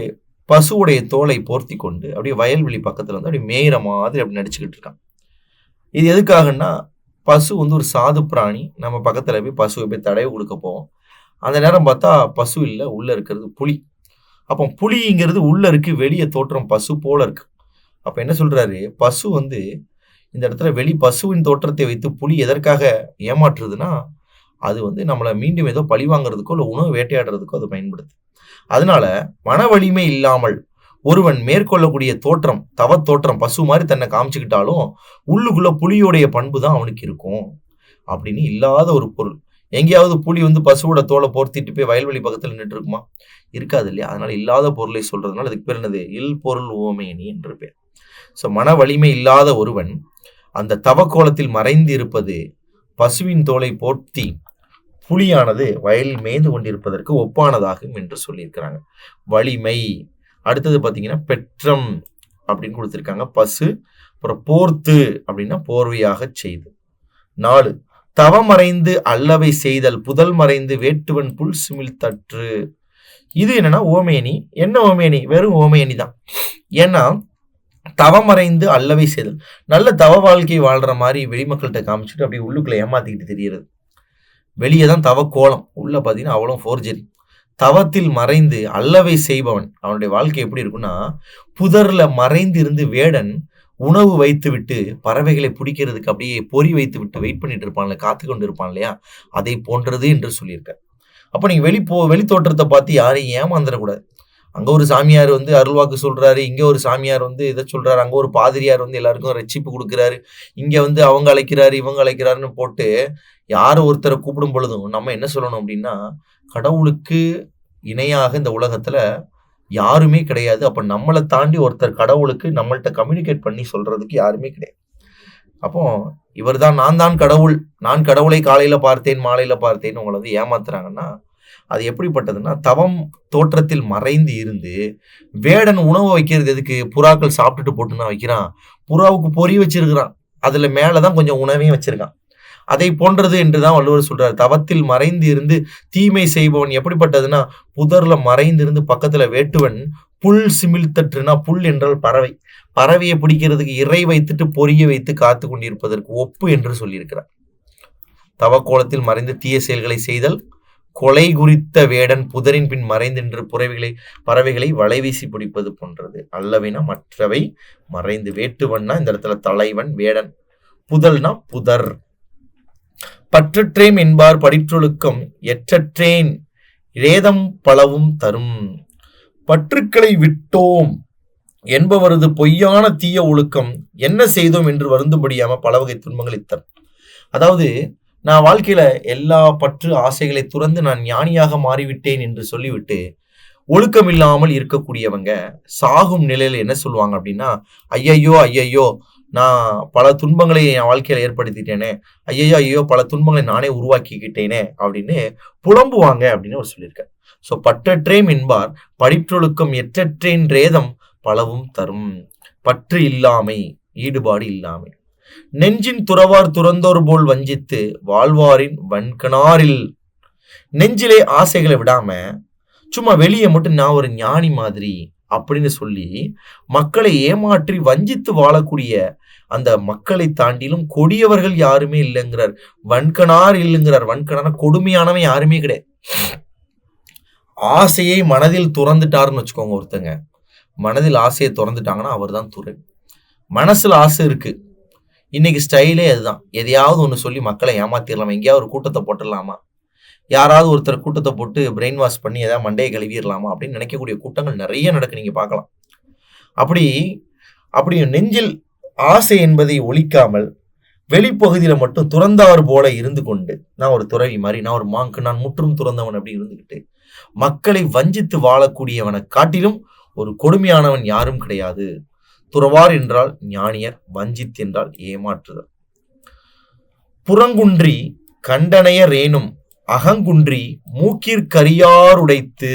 பசுவுடைய தோலை போர்த்தி கொண்டு அப்படியே வயல்வெளி பக்கத்துல வந்து அப்படியே மேயிற மாதிரி அப்படி நடிச்சுக்கிட்டு இருக்கான். இது எதுக்காகன்னா, பசு வந்து ஒரு சாது பிராணி. நம்ம பக்கத்துல போய் பசுவை போய் தடவை கொடுக்க போவோம். அந்த நேரம் பார்த்தா பசு இல்லை, உள்ள இருக்கிறது புலி. அப்போ புலிங்கிறது உள்ள இருக்கு, வெளியே தோற்றம் பசு போல இருக்கு. அப்ப என்ன சொல்றாரு, பசு வந்து இந்த இடத்துல வெளி பசுவின் தோற்றத்தை வைத்து புலி எதற்காக ஏமாற்றுதுன்னா, அது வந்து நம்மளை மீண்டும் ஏதோ பழி வாங்குறதுக்கோ இல்லை உணவு வேட்டையாடுறதுக்கோ அது பயன்படுது. அதனால மன வலிமை இல்லாமல் ஒருவன் மேற்கொள்ளக்கூடிய தோற்றம் தவத்தோற்றம் பசு மாதிரி தன்னை காமிச்சுக்கிட்டாலும் உள்ளுக்குள்ள புலியோடைய பண்பு தான் அவனுக்கு இருக்கும் அப்படின்னு இல்லாத ஒரு பொருள். எங்கேயாவது புலி வந்து பசுவோட தோலை போர்த்திட்டு போய் வயல்வெளி பக்கத்தில் நின்று இருக்குமா? இருக்காது இல்லையா? அதனால இல்லாத பொருளை சொல்றதுனால அதுக்கு பேர் என்னது? இல் பொருள் உவமையணி என்று பேர். ஸோ மன வலிமை இல்லாத ஒருவன் அந்த தவக்கோலத்தில் மறைந்து இருப்பது பசுவின் தோலை போர்த்தி புலியானது வயலில் மேய்ந்து கொண்டிருப்பதற்கு ஒப்பானதாகும் என்று சொல்லியிருக்கிறாங்க. வலிமை. அடுத்தது பார்த்தீங்கன்னா பெற்றம் அப்படின்னு கொடுத்துருக்காங்க, பசு. அப்புறம் போர்த்து அப்படின்னா போர்வையாக செய்து. 4 தவமறைந்து அல்லவை செய்தல் புதல் மறைந்து வேட்டுவன் புல் சிமிழ் தற்று. இது என்னன்னா ஓமேனி. என்ன ஓமேனி? வெறும் ஓமேனி தான். ஏன்னா தவமறைந்து அல்லவை செய்தல், நல்ல தவ வாழ்க்கை வாழ்ற மாதிரி வெளிமக்கள்கிட்ட காமிச்சுட்டு அப்படியே உள்ளுக்குள்ள ஏமாத்திக்கிட்டு தெரியுறது. வெளியே தான் தவ கோலம், உள்ள பார்த்தீங்கன்னா அவ்வளோ ஃபோர்ஜரி. தவத்தில் மறைந்து அல்லவை செய்பவன் அவனுடைய வாழ்க்கை எப்படி இருக்குன்னா, புதர்ல மறைந்து இருந்து வேடன் உணவு வைத்து விட்டு பறவைகளை பிடிக்கிறதுக்கு அப்படியே பொறி வைத்து விட்டு வெயிட் பண்ணிட்டு இருப்பான்ல, காத்து கொண்டு இருப்பான் இல்லையா, அதை போன்றது என்று சொல்லியிருக்க. அப்ப நீங்க வெளி தோற்றத்தை பார்த்து யாரையும் ஏமாந்துடக்கூடாது. அங்க ஒரு சாமியார் வந்து அருள்வாக்கு சொல்றாரு, இங்க ஒரு சாமியார் வந்து இதை சொல்றாரு, அங்க ஒரு பாதிரியார் வந்து எல்லாருக்கும் ரட்சிப்பு கொடுக்குறாரு, இங்க வந்து அவங்க அழைக்கிறாரு இவங்க அழைக்கிறாருன்னு போட்டு யாரும் ஒருத்தரை கூப்பிடும் பொழுதும் நம்ம என்ன சொல்லணும் அப்படின்னா, கடவுளுக்கு இணையாக இந்த உலகத்துல யாருமே கிடையாது. அப்ப நம்மளை தாண்டி ஒருத்தர் கடவுளுக்கு நம்மள்ட்ட கம்யூனிகேட் பண்ணி சொல்றதுக்கு யாருமே கிடையாது. அப்போ இவர் தான் நான் தான் கடவுள், நான் கடவுளை காலையில பார்த்தேன் மாலையில பார்த்தேன்னு உங்களை வந்து ஏமாத்துறாங்கன்னா அது எப்படிப்பட்டதுன்னா, தவம் தோற்றத்தில் மறைந்து இருந்து வேடன் உணவு வைக்கிறது எதுக்கு? புறாக்கள் சாப்பிட்டுட்டு போட்டுன்னா வைக்கிறான். புறாவுக்கு பொறி வச்சிருக்கிறான், அதுல மேலதான் கொஞ்சம் உணவையும் வச்சிருக்கான். அதை போன்றது என்றுதான் வள்ளுவர் சொல்றாரு. தவத்தில் மறைந்து இருந்து தீமை செய்பவன் எப்படிப்பட்டதுன்னா, புதர்ல மறைந்து இருந்து பக்கத்துல வேட்டுவன் புல் சிமிழ்த்தற்றுனா, புல் என்றால் பறவை, பறவையை பிடிக்கிறதுக்கு இறை வைத்துட்டு பொரிய வைத்து காத்து கொண்டிருப்பதற்கு ஒப்பு என்று சொல்லியிருக்கிறார். தவக்கோலத்தில் மறைந்து தீய செயல்களை செய்தல், கொலை குறித்த வேடன் புதரின் பின் மறைந்தின்று பறவைகளை வலைவீசி பிடிப்பது போன்றது. அல்லவினா மற்றவை, மறைந்து. வேட்டுவன்னா இந்த இடத்துல தலைவன், வேடன். புதல்னா புதர். பற்றற்றேம் என்பார் படிற்றொழுக்கம் எற்றற்றேன் ரேதம் பலவும் தரும். பற்றுக்களை விட்டோம் என்பவரது பொய்யான தீய ஒழுக்கம் என்ன செய்தோம் என்று வருந்தும்படியாம பல வகை துன்பங்களை தரும். அதாவது நான் வாழ்க்கையில எல்லா பற்று ஆசைகளை துறந்து நான் ஞானியாக மாறிவிட்டேன் என்று சொல்லிவிட்டு ஒழுக்கம் இல்லாமல் இருக்கக்கூடியவங்க சாகும் நிலையில என்ன சொல்லுவாங்க அப்படின்னா, ஐயையோ நான் பல துன்பங்களை என் வாழ்க்கையில ஏற்படுத்திட்டேனே, ஐயோ பல துன்பங்களை நானே உருவாக்கிக்கிட்டேனே அப்படின்னு புலம்புவாங்க அப்படின்னு அவர் சொல்லியிருக்கார். ஸோ பற்றற்றேம் என்பார் படிற்றொழுக்கம் எற்றற்றேன் ரேதம் பலவும் தரும். பற்று இல்லாமை, ஈடுபாடு இல்லாமை. நெஞ்சின் துறவார் துறந்தோர் போல் வஞ்சித்து வாழ்வாரின் வன்கணாரில். நெஞ்சிலே ஆசைகளை விடாம சும்மா வெளியே மட்டும் நான் ஒரு ஞானி மாதிரி அப்படின்னு சொல்லி மக்களை ஏமாற்றி வஞ்சித்து வாழக்கூடிய அந்த மக்களை தாண்டிலும் கொடியவர்கள் யாருமே இல்லைங்கிறார். வன்கணார் இல்லைங்கிறார். வன்கணான கொடுமையானவன் யாருமே கிடையாது. ஆசையை மனதில் துறந்துட்டாருன்னு வச்சுக்கோங்க. ஒருத்தங்க மனதில் ஆசையை திறந்துட்டாங்கன்னா அவர் தான் துறவி. மனசுல ஆசை இருக்கு, இன்னைக்கு ஸ்டைலே அதுதான். எதையாவது ஒன்று சொல்லி மக்களை ஏமாத்திடலாமா, எங்கேயாவது ஒரு கூட்டத்தை போட்டுடலாமா, யாராவது ஒருத்தர் கூட்டத்தை போட்டு பிரெயின் வாஷ் பண்ணி ஏதாவது மண்டையை கழுவிடலாமா அப்படின்னு நினைக்கக்கூடிய கூட்டங்கள் நிறைய நடக்கு, நீங்க பார்க்கலாம். அப்படி நெஞ்சில் ஆசை என்பதை ஒழிக்காமல் வெளிப்பகுதியில மட்டும் துறந்தார் போல இருந்து கொண்டு, நான் ஒரு துறவி மாதிரி, நான் ஒரு மாங்கு, நான் முற்றும் துறந்தவன் அப்படி இருந்துகிட்டு மக்களை வஞ்சித்து வாழக்கூடியவனை காட்டிலும் ஒரு கொடுமையானவன் யாரும் கிடையாது. துறவார் என்றால் ஞானியர், வஞ்சித் என்றால் ஏமாற்றுதல். புறங்குன்றி கண்டனைய ரேனும் அகங்குன்றி மூக்கிற்கரியார் உடைத்து.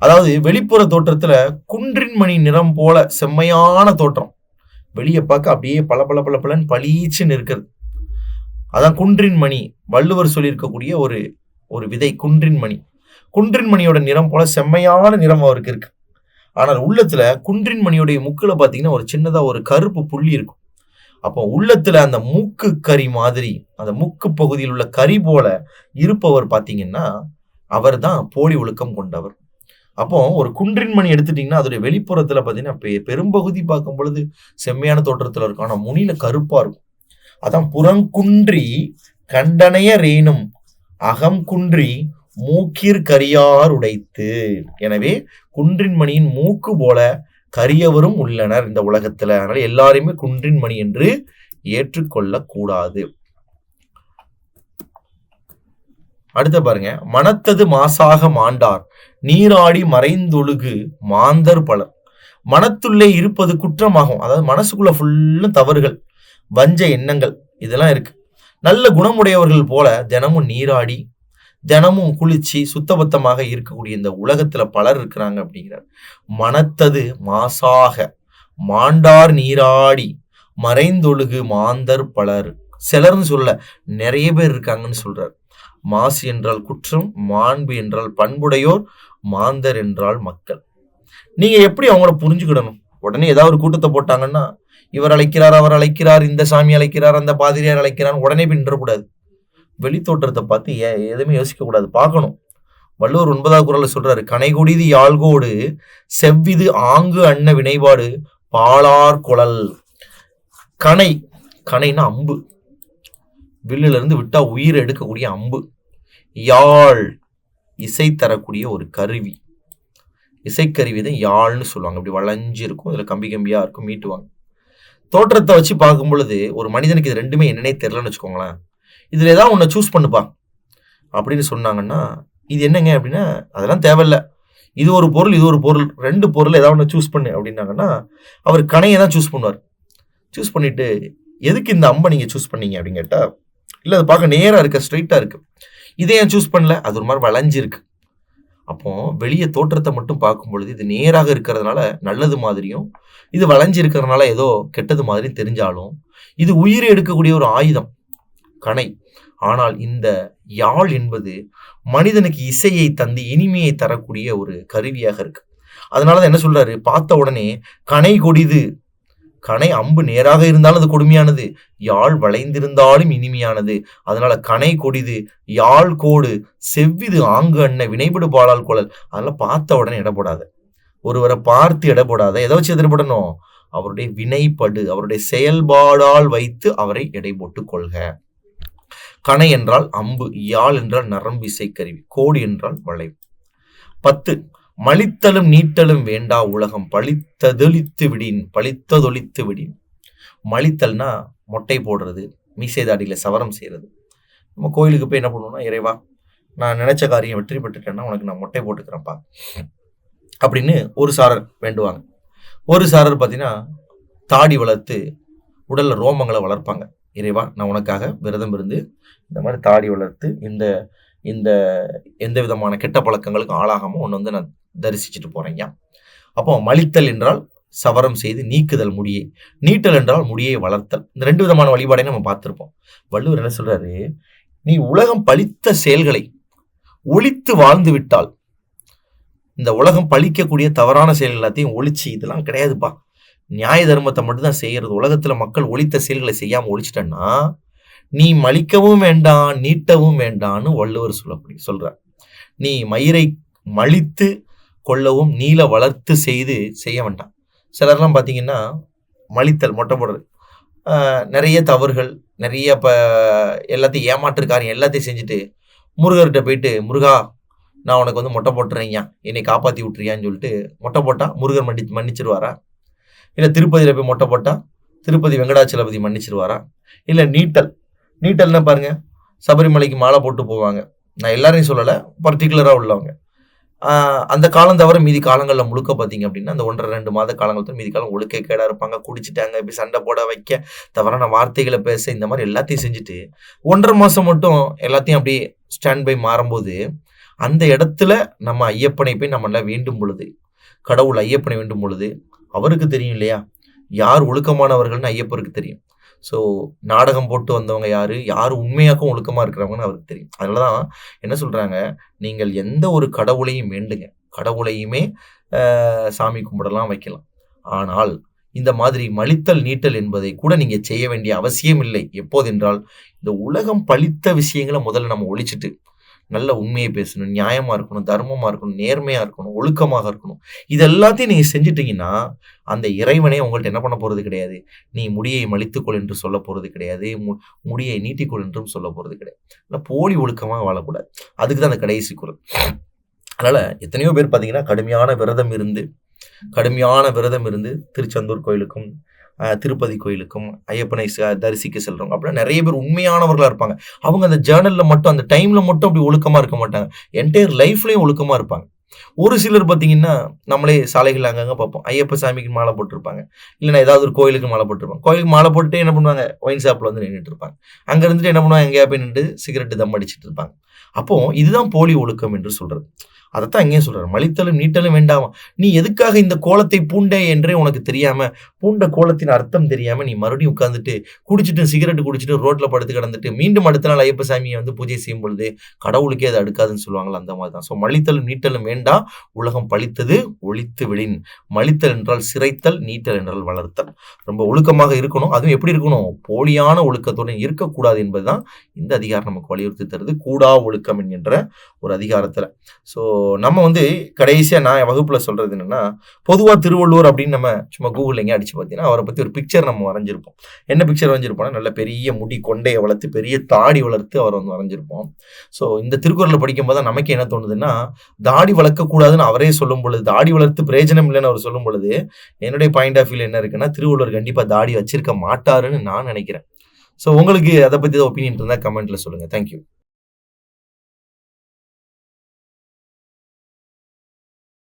அதாவது வெளிப்புற தோற்றத்துல குன்றின் மணி நிறம் போல செம்மையான தோற்றம், வெளியே பார்க்க அப்படியே பல பல பல பலன்னு பளீச்சுன்னு இருக்கிறது. அதான் குன்றின் மணி. வள்ளுவர் சொல்லியிருக்கக்கூடிய ஒரு விதை குன்றின் மணி. குன்றின் மணியோட நிறம் போல செம்மையான நிறம் அவருக்கு இருக்கு. ஆனால் உள்ளத்துல குன்றின் மணியோடைய முக்குல பாத்தீங்கன்னா ஒரு சின்னதா ஒரு கருப்பு புள்ளி இருக்கும். அப்போ உள்ளத்துல அந்த மூக்கு கறி மாதிரி, அந்த மூக்கு பகுதியில் உள்ள கறி போல இருப்பவர் பாத்தீங்கன்னா அவர் தான் போலி ஒழுக்கம் கொண்டவர். அப்போ ஒரு குன்றின் மணி எடுத்துட்டீங்கன்னா அதோடைய வெளிப்புறத்துல பாத்தீங்கன்னா பெரும்பகுதி பார்க்கும் பொழுது செம்மையான தோற்றத்துல இருக்கும், ஆனா முனியில கருப்பா இருக்கும். அதான் புறங்குன்றி கண்டனைய ரேனும் அகம் குன்றி மூக்கிற் கரியார் உடைத்து. எனவே குன்றின் மணியின் மூக்கு போல கரியவரும் உள்ளனர் இந்த உலகத்துல. அதனால எல்லாரையுமே குன்றின் மணி என்று ஏற்றுக்கொள்ள கூடாது. அடுத்த பாருங்க, மனத்தது மாசாக மாண்டார் நீராடி மறைந்தொழுகு மாந்தர் பலர். மனத்துள்ளே இருப்பது குற்றமாகும். அதாவது மனசுக்குள்ள ஃபுல்லும் தவறுகள், வஞ்ச எண்ணங்கள் இதெல்லாம் இருக்கு. நல்ல குணமுடையவர்கள் போல தினமும் நீராடி தினமும் குளிச்சு சுத்தபத்தமாக இருக்கக்கூடிய இந்த உலகத்துல பலர் இருக்கிறாங்க அப்படிங்கிறார். மனத்தது மாசாக மாண்டார் நீராடி மறைந்தொழுகு மாந்தர் பலர். சிலர்னு சொல்ல, நிறைய பேர் இருக்காங்கன்னு சொல்றார். மாசு என்றால் குற்றம், மாண்பு என்றால் பண்புடையோர், மாந்தர் என்றால் மக்கள். நீங்க எப்படி அவங்கள புரிஞ்சுக்கிடணும்? உடனே ஏதாவது ஒரு கூட்டத்தை போட்டாங்கன்னா இவர் அழைக்கிறார், அவர் அழைக்கிறார், இந்த சாமி அழைக்கிறார், அந்த பாதிரியார் அழைக்கிறார், உடனே பின்றக்கூடாது. வெளித்தோற்றத்தை பார்த்து எதுவுமே யோசிக்க கூடாது, பார்க்கணும். வள்ளுவர் 9வது குறள்ல சொல்றாரு, கனைகொடிது யாழ்கோடு செவ்விது ஆங்கு அன்ன வினைபாடு பாலார் குழல். கனைனா அம்பு, வில்லுல இருந்து விட்டா உயிரை எடுக்கக்கூடிய அம்பு. யாழ் இசை தரக்கூடிய ஒரு கருவி, இசைக்கருவி தான் யாழ்னு சொல்லுவாங்க. அப்படி வளைஞ்சு இருக்கும், இதுல கம்பி கம்பியா இருக்கும், மீட்டுவாங்க. தோற்றத்தை வச்சு பார்க்கும் பொழுது ஒரு மனிதனுக்கு இது ரெண்டுமே என்னன்னே தெரியலன்னு வச்சுக்கோங்களேன். இதுல ஏதாவது ஒன்றை சூஸ் பண்ணுப்பா அப்படின்னு சொன்னாங்கன்னா இது என்னங்க அப்படின்னா அதெல்லாம் தேவையில்ல, இது ஒரு பொருள், இது ஒரு பொருள், ரெண்டு பொருள் ஏதாவது ஒன்று சூஸ் பண்ணு அப்படின்னாங்கன்னா அவர் கனையை தான் சூஸ் பண்ணுவார். சூஸ் பண்ணிட்டு எதுக்கு இந்த அம்பை நீங்க சூஸ் பண்ணீங்க அப்படின்னு கேட்டா, இல்லை அது பார்க்க நேராக இருக்கு, ஸ்ட்ரைட்டாக இருக்கு, இதை ஏன் சூஸ் பண்ணல, அது ஒரு மாதிரி வளைஞ்சிருக்கு. அப்போ வெளியே தோற்றத்தை மட்டும் பார்க்கும் பொழுது இது நேராக இருக்கிறதுனால நல்லது மாதிரியும், இது வளைஞ்சு இருக்கிறதுனால ஏதோ கெட்டது மாதிரியும் தெரிஞ்சாலும் இது உயிரை எடுக்கக்கூடிய ஒரு ஆயுதம் கனை. ஆனால் இந்த யாழ் என்பது மனிதனுக்கு இசையை தந்து இனிமையை தரக்கூடிய ஒரு கருவியாக இருக்கு. அதனாலதான் என்ன சொல்றாரு, பார்த்த உடனே கனை கொடிது. கனை அம்பு நேராக இருந்தாலும் அது கொடுமையானது, யாழ் வளைந்திருந்தாலும் இனிமையானது. அதனால கனை கொடிது யாழ் கோடு செவ்விது ஆங்கு அண்ண வினைபடு பாலால் குழல். அதனால பார்த்த உடனே இடப்படாத, ஒருவரை பார்த்து இடப்படாத. எதை வச்சு எதிர்படணும்? அவருடைய வினைப்படு, அவருடைய செயல்பாடால் வைத்து அவரை எடை போட்டு கொள்க. கனை என்றால் அம்பு, யாழ் என்றால் நரம்பு இசைக்கருவி, கோடு என்றால் வளைவு. 10 மலித்தலும் நீட்டலும் வேண்டா உலகம் பழித்ததொழித்து விடின். மலித்தல்னா மொட்டை போடுறது, மீசை தாடியில சவரம் செய்யறது. நம்ம கோயிலுக்கு போய் என்ன பண்ணுவோம்னா, இறைவா நான் நினைச்ச காரியம் வெற்றி பெற்றுட்டேன்னா உனக்கு நான் மொட்டை போட்டுக்கிறேன்ப்பா அப்படின்னு ஒரு சாரர் வேண்டுவாங்க. ஒரு சாரர் பார்த்தீங்கன்னா தாடி வளர்த்து உடல்ல ரோமங்களை வளர்ப்பாங்க. இறைவா நான் உனக்காக விரதம் இருந்து இந்த மாதிரி தாடி வளர்த்து இந்த இந்த எந்த விதமான கெட்ட பழக்கங்களுக்கும் ஆளாகாம ஒன்று வந்து நான் தரிசிச்சுட்டு போறேன். அப்போ மலித்தல் என்றால் சவரம் செய்து நீக்குதல் முடியை, நீட்டல் என்றால் முடியை வளர்த்தல். இந்த 2 விதமான வழிபாடையும் நம்ம பார்த்திருப்போம். வள்ளுவர் என்ன சொல்றாரு, நீ உலகம் பழித்த செயல்களை ஒழித்து வாழ்ந்து விட்டால், இந்த உலகம் பழிக்கக்கூடிய தவறான செயல் எல்லாத்தையும் ஒழிச்சு, இதெல்லாம் கிடையாதுப்பா, நியாய தர்மத்தை மட்டும் தான் செய்யறது, உலகத்துல மக்கள் ஒழித்த செயல்களை செய்யாம ஒழிச்சிட்டன்னா நீ மலிக்கவும் வேண்டாம் நீட்டவும் வேண்டான்னு வள்ளுவர் சொல்றார். நீ மயிரை மலித்து கொள்ளவும் நீள வளர்த்து செய்ய வேண்டாம். சிலர்லாம் பார்த்தீங்கன்னா, மலித்தல் மொட்டை போடுறது. நிறைய தவறுகள், நிறைய எல்லாத்தையும் ஏமாற்று காரியம் எல்லாத்தையும் செஞ்சுட்டு, முருகர்ட்ட போயிட்டு, "முருகா, நான் உனக்கு வந்து மொட்டை போட்டுறேன்யா, என்னை காப்பாத்தி விட்டுறியான்னு" சொல்லிட்டு மொட்டை போட்டா முருகர் மன்னிச்சிருவாரா? இல்ல திருப்பதியில போய் மொட்டை போட்டா, திருப்பதி வெங்கடாச்சலபதி மன்னிச்சிருவாரா? இல்ல நீட்டல்னா பாருங்க, சபரிமலைக்கு மாலை போட்டு போவாங்க. நான் எல்லாரையும் சொல்லல, பர்ட்டிகுலரா உள்ளவங்க. அந்த காலம் தவிர மீதி காலங்கள்ல முழுக்க பார்த்தீங்க அப்படின்னா, அந்த 1 1/2 2 மாத காலங்கள் தான் மீதி காலம் ஒழுக்கக்கேடா இருப்பாங்க. குடிச்சுட்டாங்க, இப்படி சண்டை போட வைக்க, தவறான வார்த்தைகள பேச, இந்த மாரி எல்லாத்தையும் செஞ்சுட்டு, 1 1/2 மாசம் மட்டும் எல்லாத்தையும் அப்படியே ஸ்டாண்ட் பை மாறும்போது, அந்த இடத்துல நம்ம ஐயப்பனை போய் நம்மலாம் வேண்டும் பொழுது, கடவுள் ஐயப்பனை வேண்டும் பொழுது, அவருக்கு தெரியும் இல்லையா? யார் ஒழுக்கமானவர்கள்னு ஐயப்பருக்கு தெரியும். ஸோ நாடகம் போட்டு வந்தவங்க யாரு? யார் உண்மையாக்கும் ஒழுக்கமா இருக்கிறவங்கன்னு அவருக்கு தெரியும். அதனால தான் என்ன சொல்றாங்க, நீங்கள் எந்த ஒரு கடவுளையும் வேண்டுங்க. கடவுளையுமே சாமி கும்பிடலாம், வைக்கலாம். ஆனால் இந்த மாதிரி மலித்தல், நீட்டல் என்பதை கூட நீங்க செய்ய வேண்டிய அவசியம் இல்லை. எப்போதென்றால், இந்த உலகம் பழித்த விஷயங்கள முதல்ல நம்ம ஒழிச்சுட்டு, நல்ல உண்மையை பேசணும், நியாயமா இருக்கணும், தர்மமா இருக்கணும், நேர்மையா இருக்கணும், ஒழுக்கமாக இருக்கணும். இது எல்லாத்தையும் நீங்க செஞ்சுட்டீங்கன்னா, அந்த இறைவனே உங்கள்ட்ட என்ன பண்ண போறது கிடையாது. நீ முடியை மலித்துக்கொள் என்று சொல்லப் போறது கிடையாது. முடியை நீட்டிக்கொள் என்றும் சொல்லப் போறது கிடையாது. ஆனா போலி ஒழுக்கமா வாழக்கூடாது. அதுக்கு தான் அந்த கடைசி குறள். அதனால எத்தனையோ பேர் பார்த்தீங்கன்னா, கடுமையான விரதம் இருந்து திருச்செந்தூர் கோயிலுக்கும், திருப்பதி கோயிலுக்கும் ஐயப்பனை தரிசிக்க செல்றவங்க அப்படின்னா நிறைய பேர் உண்மையானவர்களா இருப்பாங்க. அவங்க அந்த ஜேர்னல்ல மட்டும் அந்த டைம்ல மட்டும் அப்படி ஒழுக்கமா இருக்க மாட்டாங்க. என்டையர் லைஃப்லயும் ஒழுக்கமா இருப்பாங்க. ஒரு சிலர் பார்த்தீங்கன்னா, நம்மளே சாலைகள்ல அங்கங்க பார்ப்போம். ஐயப்ப சாமிக்கு மாலை போட்டிருப்பாங்க. இல்லன்னா ஏதாவது ஒரு கோயிலுக்கு மாலை போட்டிருப்பாங்க. கோயிலுக்கு மாலை போட்டுட்டு என்ன பண்ணுவாங்க, ஒயின் ஷாப்ல வந்து நின்னுட்டு இருப்பாங்க. அங்க இருந்துட்டு என்ன பண்ணுவாங்க, எங்கேயா போய் நின்னுட்டு சிகரெட் தம் அடிச்சிட்டு இருப்பாங்க. அப்போ இதுதான் போலி ஒழுக்கம் என்று சொல்றது. அதத்தான் இங்கேயும் சொல்றாரு. மலித்தலும் நீட்டலும் வேண்டாமா. நீ எதுக்காக இந்த கோலத்தை பூண்டே என்றே உனக்கு தெரியாம, பூண்ட கோலத்தின் அர்த்தம் தெரியாம நீ மறுபடியும் உட்கார்ந்துட்டு, குடிச்சிட்டு சிகரெட் குடிச்சிட்டு ரோட்ல படுத்து கிடந்துட்டு, மீண்டும் அடுத்த நாள் ஐயப்ப சாமியை வந்து பூஜை செய்யும் பொழுது, கடவுளுக்கே அது அடுக்காதுன்னு சொல்லுவாங்கல்ல, அந்த மாதிரி தான். ஸோ மலித்தலும் நீட்டலும் வேண்டாம். உலகம் பழித்தது ஒழித்து விடின். மலித்தல் என்றால் சிரைத்தல், நீட்டல் என்றால் வளர்த்தல். ரொம்ப ஒழுக்கமாக இருக்கணும். அதுவும் எப்படி இருக்கணும்? போலியான ஒழுக்கத்துடன் இருக்கக்கூடாது என்பதுதான் இந்த அதிகாரம் நமக்கு வலியுறுத்தி தருது. கூடா ஒழுக்கம் என்கின்ற ஒரு அதிகாரத்துல. ஸோ நம்ம வந்து கடைசியா நான் என் வகுப்புல சொல்றது என்னன்னா, பொதுவா திருவள்ளுவர் அப்படின்னு நம்ம சும்மா கூகுள்ல எங்கேயும் அடிச்சு பார்த்தீங்கன்னா, அவரை பத்தி ஒரு பிக்சர் நம்ம வரைஞ்சிருப்போம். என்ன பிக்சர் வரைஞ்சிருப்போம்னா, நல்ல பெரிய முடி, கொண்டையை வளர்த்து, பெரிய தாடி வளர்த்து அவர் வந்து வரைஞ்சிருப்போம். ஸோ இந்த திருக்குறளை படிக்கும்போது தான் நமக்கு என்ன தோணுதுன்னா, தாடி வளர்க்கக்கூடாதுன்னு அவரே சொல்லும் பொழுது, தாடி வளர்த்து பிரயோஜனம் இல்லைன்னு அவர் சொல்லும் பொழுது, என்னுடைய பாயிண்ட் ஆஃப் வியூல என்ன இருக்குன்னா, திருவள்ளுவர் கண்டிப்பா தாடி வச்சிருக்க மாட்டாருன்னு நான் நினைக்கிறேன். ஸோ உங்களுக்கு அதை பத்தி ஒப்பீனியன் இருந்தா கமெண்ட்ல சொல்லுங்க. தேங்க்யூ.